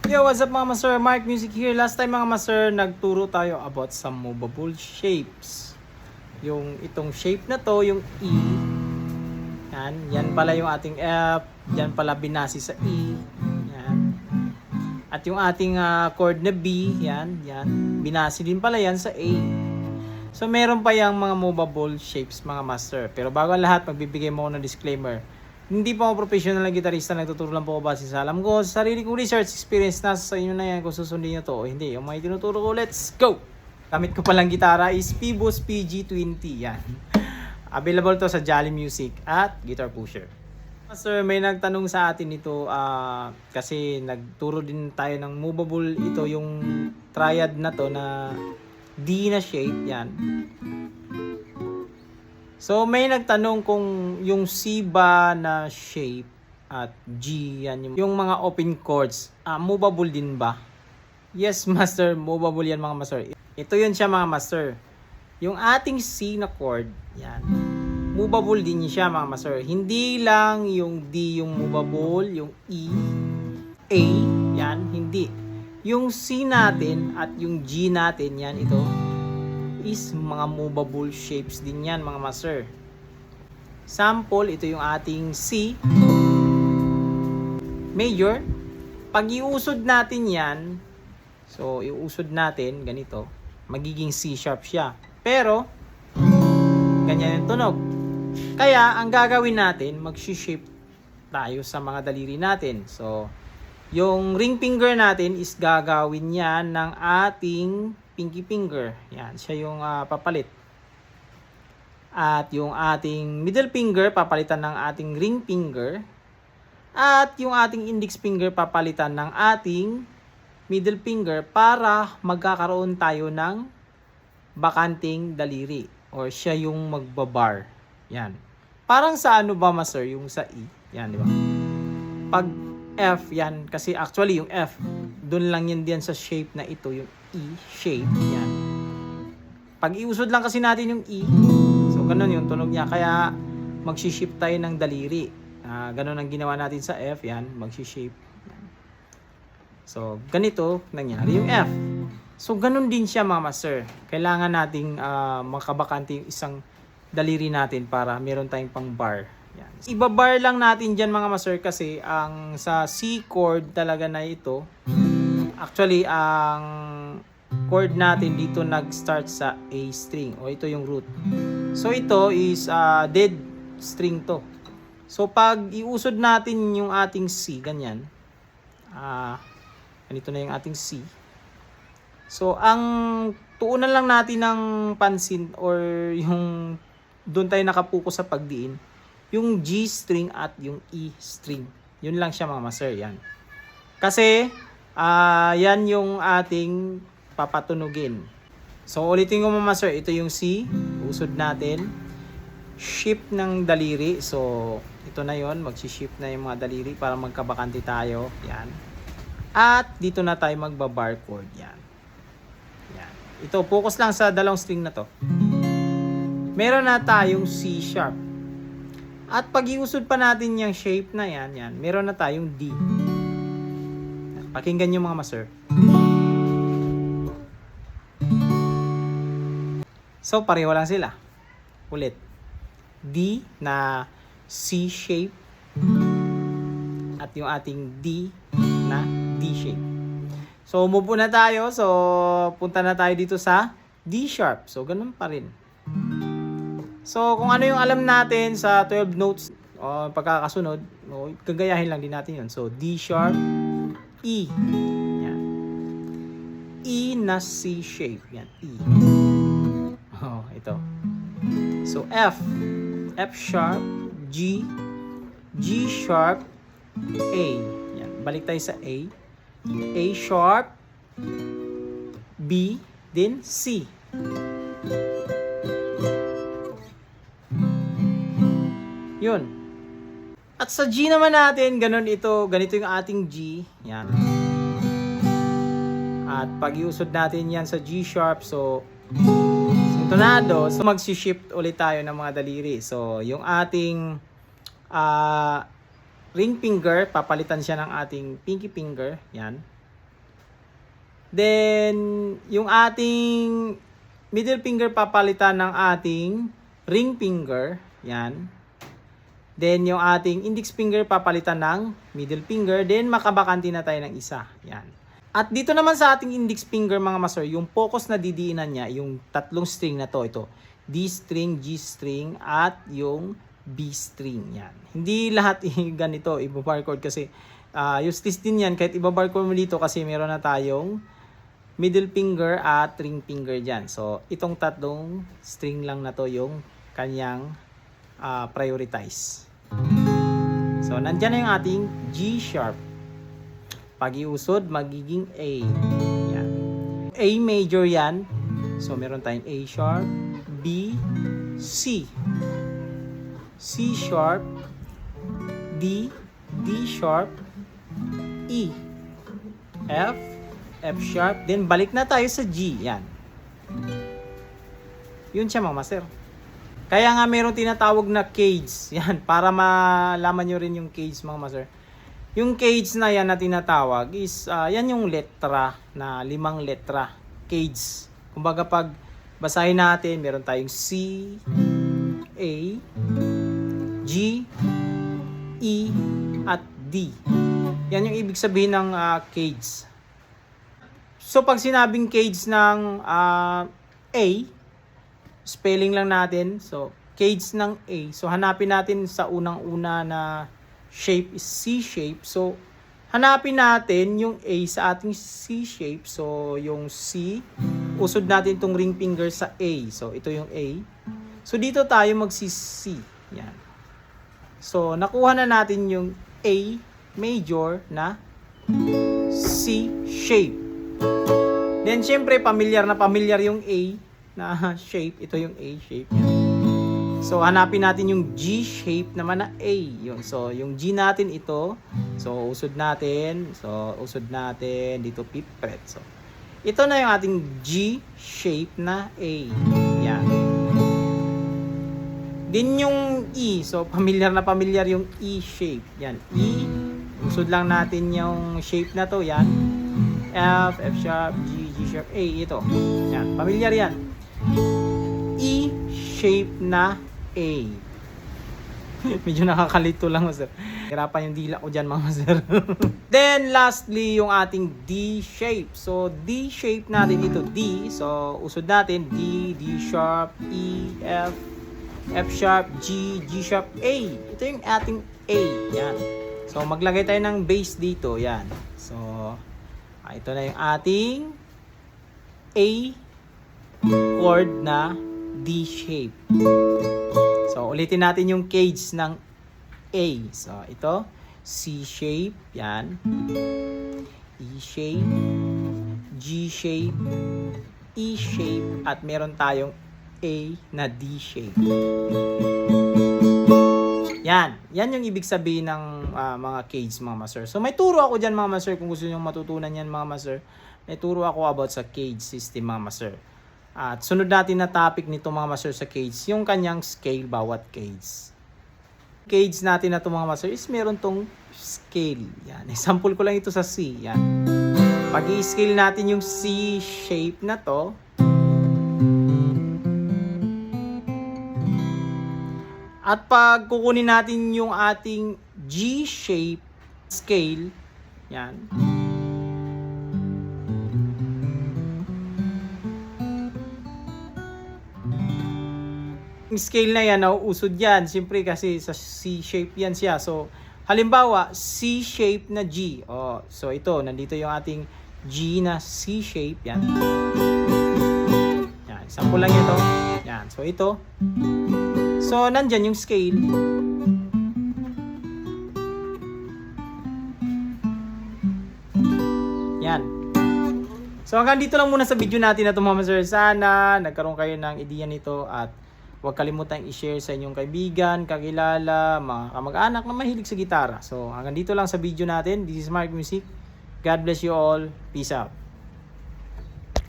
Yo, what's up mga master? Mark Music here. Last time mga master, nagturo tayo about some movable shapes. Yung itong shape na to, yung E. Yan pala yung ating F. Yan pala binasi sa E. Yan. At yung ating chord na B, yan. Binasi din pala yan sa A. So meron pa yung mga movable shapes mga master. Pero bago ang lahat, magbibigay mo ako ng disclaimer. Hindi po ako professional na gitarista, nagtuturo lang po ako base sa alam ko, sa sarili kong research experience, nasa sa inyo na yan kung susundin nyo to o hindi. Yung mga tinuturo ko, let's go! Gamit ko palang gitara is Phoebus PG20, yan. Available to sa Jolly Music at Guitar Pusher. Master, may nagtanong sa atin ito kasi nagturo din tayo ng movable, ito yung triad na to na D na shape, yan. So may nagtanong kung yung C ba na shape at G, yan yung mga open chords, movable din ba? Yes master, movable yan mga master. Ito yun siya mga master. Yung ating C na chord, yan, movable din siya mga master. Hindi lang yung D yung movable, yung E, A, yan, hindi. Yung C natin at yung G natin, yan, ito is mga movable shapes din yan mga master. Sample, ito yung ating C major. Pag iusod natin yan, so iusod natin ganito, magiging C sharp siya. Pero ganyan yung tunog. Kaya ang gagawin natin, mag-shift tayo sa mga daliri natin. So yung ring finger natin is gagawin yan ng ating pinky finger. Yan, siya yung papalit. At yung ating middle finger, papalitan ng ating ring finger. At yung ating index finger, papalitan ng ating middle finger para magkakaroon tayo ng bakanting daliri. Or siya yung magbabar. Yan. Parang sa ano ba, master? Yung sa E. Yan, di ba? Pag F, yan. Kasi actually, yung F, doon lang yan diyan sa shape na ito, yung E shape, yan. Pag iusod lang kasi natin yung E, so ganun yung tunog niya. Kaya magshi-shift tayo ng daliri. Ganun ang ginawa natin sa F, yan, magshi-shift. So ganito nangyari yung F. So ganun din siya mga master. Kailangan nating makabakante yung isang daliri natin para meron tayong pang bar. Yan. Iba-bar lang natin dyan mga master kasi ang sa C chord talaga na ito, actually ang chord natin dito nag-start sa A string o ito yung root. So ito is dead string to. So pag iusod natin yung ating C, ganyan. Ganito na yung ating C. So ang tuunan lang natin ng pansin or yung doon tayo nakapokus sa pagdiin, yung G string at yung E string. Yun lang siya mga master, yan. Kasi yan yung ating papatunugin. So ulitin ko mga master, ito yung C, usod natin, shift ng daliri. So ito na yon, magsi-shift na yung mga daliri para magkabakante tayo, yan. At dito na tayo magba-bar chord, yan. Yan. Ito, focus lang sa dalawang string na to. Meron na tayong C sharp. At pag iusod pa natin yung shape na yan, meron na tayong D. Pakinggan nyo mga master. So, pareho lang sila. Ulit. D na C shape. At yung ating D na D shape. So, move na tayo. So, punta na tayo dito sa D sharp. So, ganun pa rin. So, kung ano yung alam natin sa 12 notes o pagkakasunod, gagayahin lang din natin yun. So, D sharp, E. Yan. E na C shape. Yan, E. Oh, ito. So, F. F sharp, G, G sharp, A. Yan. Balik tayo sa A. A sharp, B, then C. Yun. At sa G naman natin, ganito yung ating G. Yan. At pag iusod natin yan sa G sharp, so sintonado, so magsi-shift ulit tayo ng mga daliri. So yung ating ring finger, papalitan siya ng ating pinky finger. Yan. Then, yung ating middle finger papalitan ng ating ring finger. Yan. Then, yung ating index finger papalitan ng middle finger. Then, makabakanti na tayo ng isa. Yan. At dito naman sa ating index finger mga master, yung focus na didiinan niya, yung tatlong string na to, ito. D string, G string, at yung B string. Yan. Hindi lahat ganito, iba-bar chord kasi useless din yan kahit iba-bar chord mo dito kasi meron na tayong middle finger at ring finger dyan. So, itong tatlong string lang na to yung kanyang prioritize. So, nandyan na yung ating G sharp. Pag iusod, magiging A. Yan. A major yan. So, meron tayong A sharp, B, C. C sharp, D, D sharp, E, F, F sharp, then balik na tayo sa G. Yan. Yun siya mga master. Kaya nga meron tinatawag na cage. Yan, para malaman nyo rin yung cage mga master. Yung cage na yan na tinatawag is, yan yung letra na 5 letra. Cage. Kumbaga pag basahin natin, meron tayong C, A, G, E, at D. Yan yung ibig sabihin ng cage. So pag sinabing cage ng A, spelling lang natin. So cage ng A. So hanapin natin sa unang-una na shape is C shape. So hanapin natin yung A sa ating C shape. So yung C, usod natin itong ring finger sa A. So ito yung A. So dito tayo magsi-C. Yan. So nakuha na natin yung A major na C shape. Then syempre pamilyar na pamilyar yung A na shape. Ito yung A shape. Yan. So hanapin natin yung G shape naman na A. Yun. So yung G natin ito. So usod natin. So usod natin dito 5th fret. So ito na yung ating G shape na A. Yan. Din yung E. So pamilyar na pamilyar yung E shape. Yan. E. Usod lang natin yung shape na to. Yan. F, F sharp, G, G sharp, A. Ito. Yan. Pamilyar yan. E shape na A. Medyo nakakalito lang master. Hirapan yung dila ko dyan mga master. Then lastly yung ating D shape. So D shape natin ito D. So usod natin D, D sharp, E, F, F sharp, G, G sharp, A. Ito yung ating A. Yan. So maglagay tayo ng bass dito. Yan. So ito na yung ating A chord na D shape. So, ulitin natin yung cage ng A. So, ito, C shape, yan. E shape, G shape, E shape, at meron tayong A na D shape. Yan. Yan yung ibig sabihin ng mga cage, mga master. So, may turo ako dyan, mga master, kung gusto nyo matutunan yan, mga master. May turo ako about sa cage system, mga master. At sunod natin na topic nito mga master sa cage, yung kanyang scale bawat cage. Cage natin na ito mga master is meron tong scale. Yan. Example ko lang ito sa C. Yan. Pag i-scale natin yung C shape na to, at pag kukunin natin yung ating G shape scale, yan. Yung scale na yan, nauusod yan. Siyempre kasi sa C shape yan siya. So, halimbawa, C shape na G. Oh, so, ito, nandito yung ating G na C shape. Yan. Yan. Sample lang ito. Yan. So, ito. So, nandyan yung scale. Yan. So, hanggang dito lang muna sa video natin na ito mga master. Sana nagkaroon kayo ng ideya nito at huwag kalimutang i-share sa inyong kaibigan, kakilala, mga kamag-anak na mahilig sa gitara. So, hanggang dito lang sa video natin. This is Mark Music. God bless you all. Peace out.